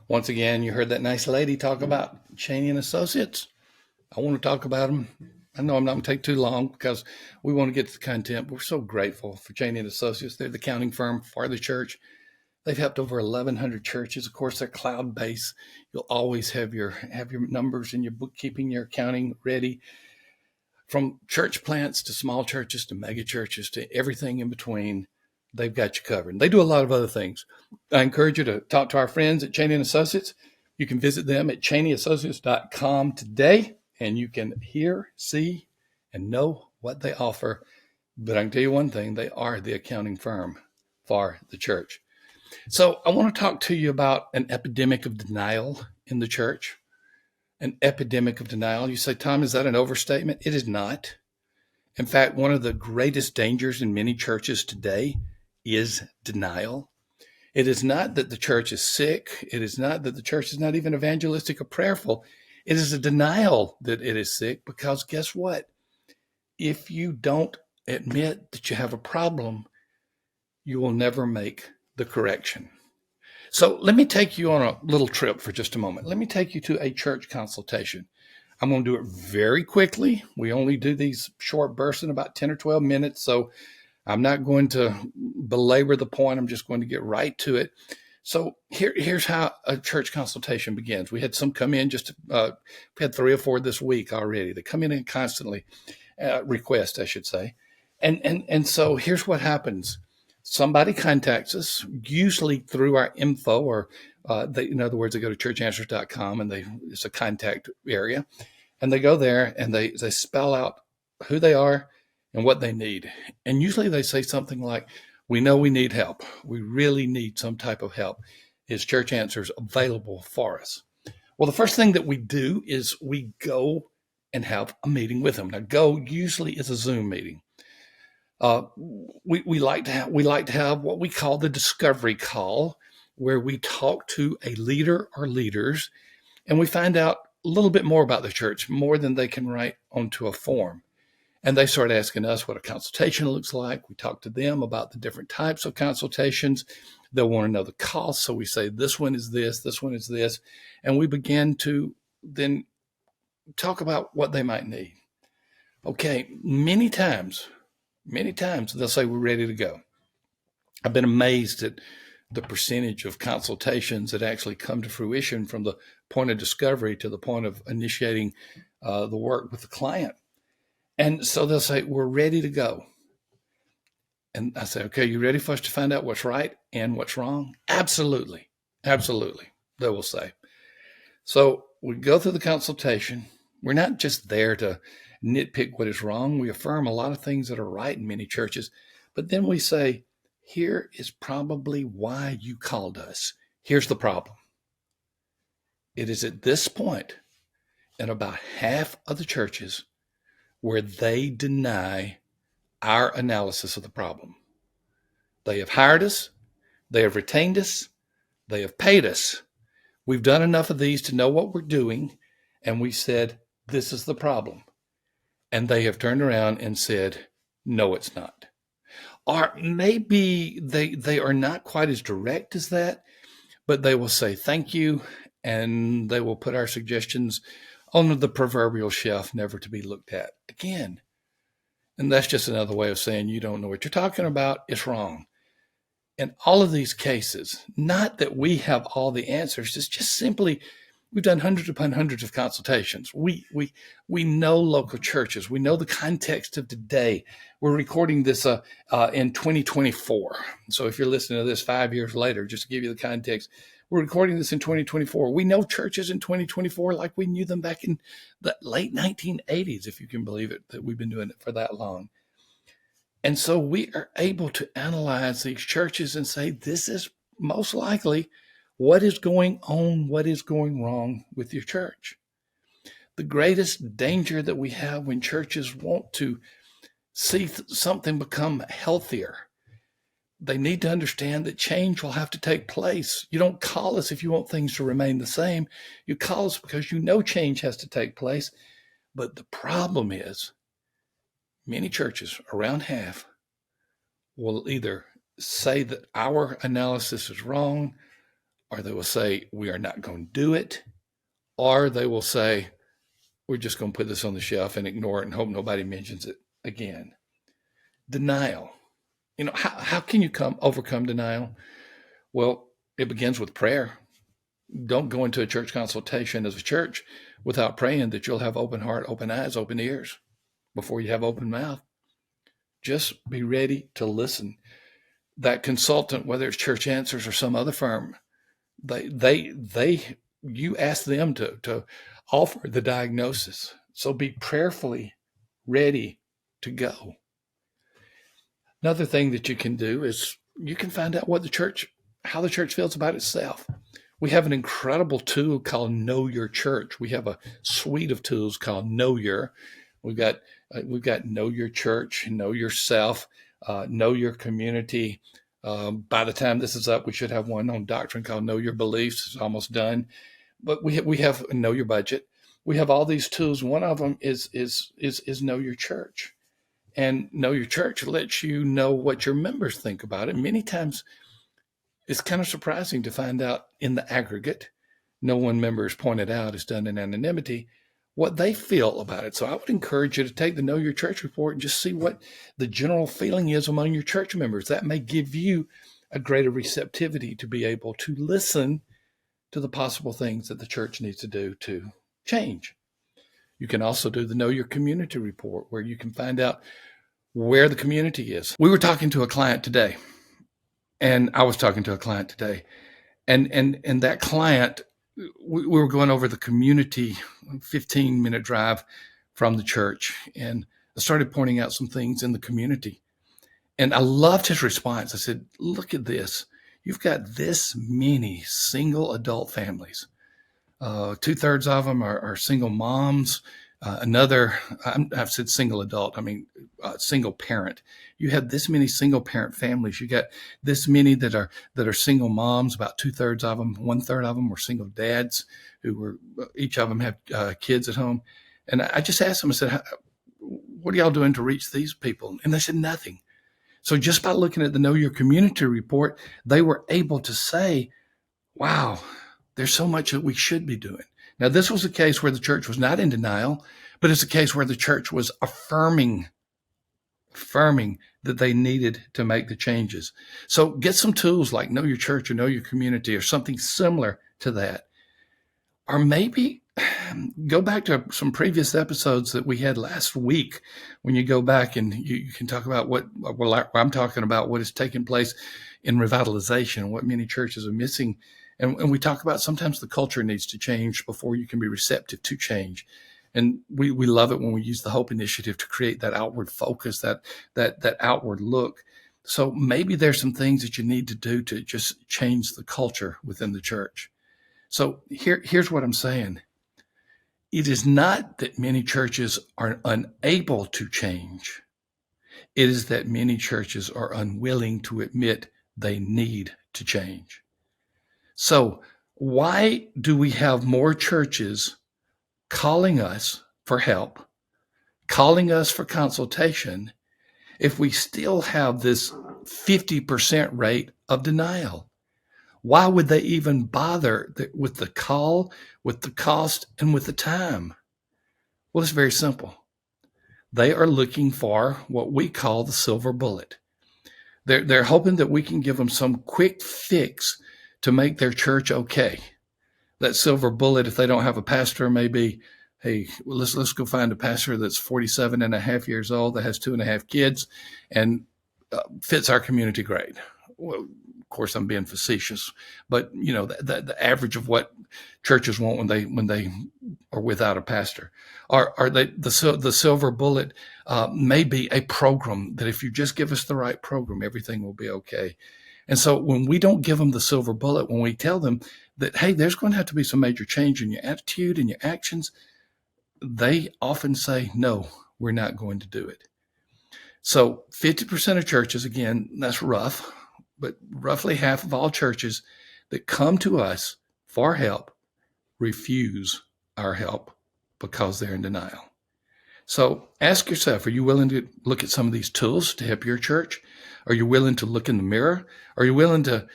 Once again, you heard that nice lady talk about Cheney and Associates. I want to talk about them. I know I'm not going to take too long because we want to get to the content. We're so grateful for Cheney and Associates. They're the accounting firm for the church. They've helped over 1,100 churches. Of course, they're cloud-based. You'll always have your numbers and your bookkeeping, your accounting ready. From church plants to small churches to mega churches to everything in between, they've got you covered. And they do a lot of other things. I encourage you to talk to our friends at Cheney and Associates. You can visit them at cheneyassociates.com today, and you can hear, see, and know what they offer. But I can tell you one thing, they are the accounting firm for the church. So I want to talk to you about an epidemic of denial in the church. An epidemic of denial. You say, Thom, is that an overstatement? It is not. In fact, one of the greatest dangers in many churches today is denial. It is not that the church is sick. It is not that the church is not even evangelistic or prayerful. It is a denial that it is sick, because guess what? If you don't admit that you have a problem, you will never make the correction. So let me take you on a little trip for just a moment. Let me take you to a church consultation. I'm going to do it very quickly. We only do these short bursts in about 10 or 12 minutes, so I'm not going to belabor the point. I'm just going to get right to it. So here's how a church consultation begins. We had some come in we had 3 or 4 this week already. They come in and constantly request, I should say. And so here's what happens. Somebody contacts us, usually through our info, or in other words, they go to churchanswers.com and it's a contact area, and they go there and they spell out who they are and what they need. And usually they say something like, we know we need help. We really need some type of help. Is Church Answers available for us? Well, the first thing that we do is we go and have a meeting with them. Now, go usually is a Zoom meeting. We like to have what we call the discovery call, where we talk to a leader or leaders, and we find out a little bit more about the church, more than they can write onto a form. And they start asking us what a consultation looks like. We talk to them about the different types of consultations. They'll want to know the cost. So we say, this one is this one is this. And we begin to then talk about what they might need. Okay, many times they'll say, we're ready to go. I've been amazed at the percentage of consultations that actually come to fruition from the point of discovery to the point of initiating the work with the client. And so they'll say, we're ready to go. And I say, okay, you ready for us to find out what's right and what's wrong? Absolutely. Absolutely, they will say. So we go through the consultation. We're not just there to nitpick what is wrong. We affirm a lot of things that are right in many churches. But then we say, here is probably why you called us. Here's the problem. It is at this point in about half of the churches where they deny our analysis of the problem. They have hired us. They have retained us. They have paid us. We've done enough of these to know what we're doing. And we said, this is the problem. And they have turned around and said, no, it's not. Or maybe they are not quite as direct as that, but they will say thank you, and they will put our suggestions on the proverbial shelf, never to be looked at again. And that's just another way of saying you don't know what you're talking about. It's wrong. In all of these cases, not that we have all the answers, it's just simply we've done hundreds upon hundreds of consultations. We know local churches. We know the context of today. We're recording this in 2024. So if you're listening to this 5 years later, just to give you the context, we're recording this in 2024. We know churches in 2024 like we knew them back in the late 1980s, if you can believe it, that we've been doing it for that long. And so we are able to analyze these churches and say, this is most likely what is going on, what is going wrong with your church. The greatest danger that we have when churches want to see something become healthier, they need to understand that change will have to take place. You don't call us if you want things to remain the same. You call us because you know change has to take place. But the problem is, many churches, around half, will either say that our analysis is wrong, or they will say, we are not going to do it, or they will say, we're just going to put this on the shelf and ignore it and hope nobody mentions it again. Denial. How can you overcome denial? Well, it begins with prayer. Don't go into a church consultation as a church without praying that you'll have open heart, open eyes, open ears before you have open mouth. Just be ready to listen. That consultant, whether it's Church Answers or some other firm, you ask them to offer the diagnosis. So be prayerfully ready to go. Another thing that you can do is you can find out how the church feels about itself. We have an incredible tool called Know Your Church. We have a suite of tools called Know Your. We've got Know Your Church, Know Yourself, Know Your Community. By the time this is up, we should have one on doctrine called Know Your Beliefs. It's almost done. But we have Know Your Budget. We have all these tools. One of them is Know Your Church. And Know Your Church lets you know what your members think about it. Many times it's kind of surprising to find out in the aggregate, no one member is pointed out, is done in anonymity, what they feel about it. So I would encourage you to take the Know Your Church report and just see what the general feeling is among your church members. That may give you a greater receptivity to be able to listen to the possible things that the church needs to do to change. You can also do the Know Your Community report, where you can find out where the community is. We were talking to a client today, and I was talking to a client today, and that client, we were going over the community, 15-minute drive from the church, and I started pointing out some things in the community. And I loved his response. I said, look at this. You've got this many single adult families. 2/3 of them are single moms. I've said single adult, I mean single parent. You have this many single parent families. You got this many that are single moms. About 2/3 of them, 1/3 of them were single dads each of them have kids at home. And I just asked them, I said, what are y'all doing to reach these people? And they said nothing. So just by looking at the Know Your Community report, they were able to say, wow, there's so much that we should be doing. Now, this was a case where the church was not in denial, but it's a case where the church was affirming that they needed to make the changes. So get some tools like Know Your Church or Know Your Community or something similar to that. Or maybe go back to some previous episodes that we had last week. When you go back and you can talk about I'm talking about what is taking place in revitalization, what many churches are missing. And we talk about sometimes the culture needs to change before you can be receptive to change. And we love it when we use the Hope Initiative to create that outward focus, that outward look. So maybe there's some things that you need to do to just change the culture within the church. So here's what I'm saying. It is not that many churches are unable to change. It is that many churches are unwilling to admit they need to change. So why do we have more churches calling us for help, calling us for consultation, if we still have this 50% rate of denial? Why would they even bother with the call, with the cost, and with the time? Well, it's very simple. They are looking for what we call the silver bullet. They're hoping that we can give them some quick fix to make their church okay. That silver bullet, if they don't have a pastor, maybe, hey, well, let's go find a pastor that's 47 and a half years old, that has 2.5 kids, and fits our community great. Well, of course, I'm being facetious, but the average of what churches want when they are without a pastor, are they the silver bullet may be a program that if you just give us the right program, everything will be okay. And so when we don't give them the silver bullet, when we tell them that, hey, there's going to have to be some major change in your attitude and your actions, they often say, no, we're not going to do it. So 50% of churches, again, that's rough, but roughly half of all churches that come to us for help refuse our help because they're in denial. So ask yourself, are you willing to look at some of these tools to help your church? Are you willing to look in the mirror? Are you willing to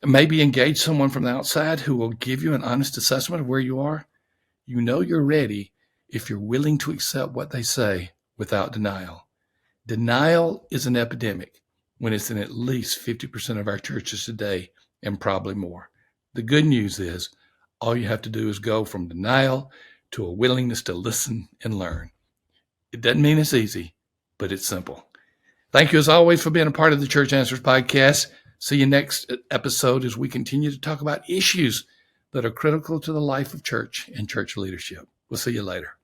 Maybe engage someone from the outside who will give you an honest assessment of where you are. You know you're ready if you're willing to accept what they say without denial. Denial is an epidemic when it's in at least 50% of our churches today and probably more. The good news is all you have to do is go from denial to a willingness to listen and learn. It doesn't mean it's easy, but it's simple. Thank you as always for being a part of the Church Answers podcast. See you next episode as we continue to talk about issues that are critical to the life of church and church leadership. We'll see you later.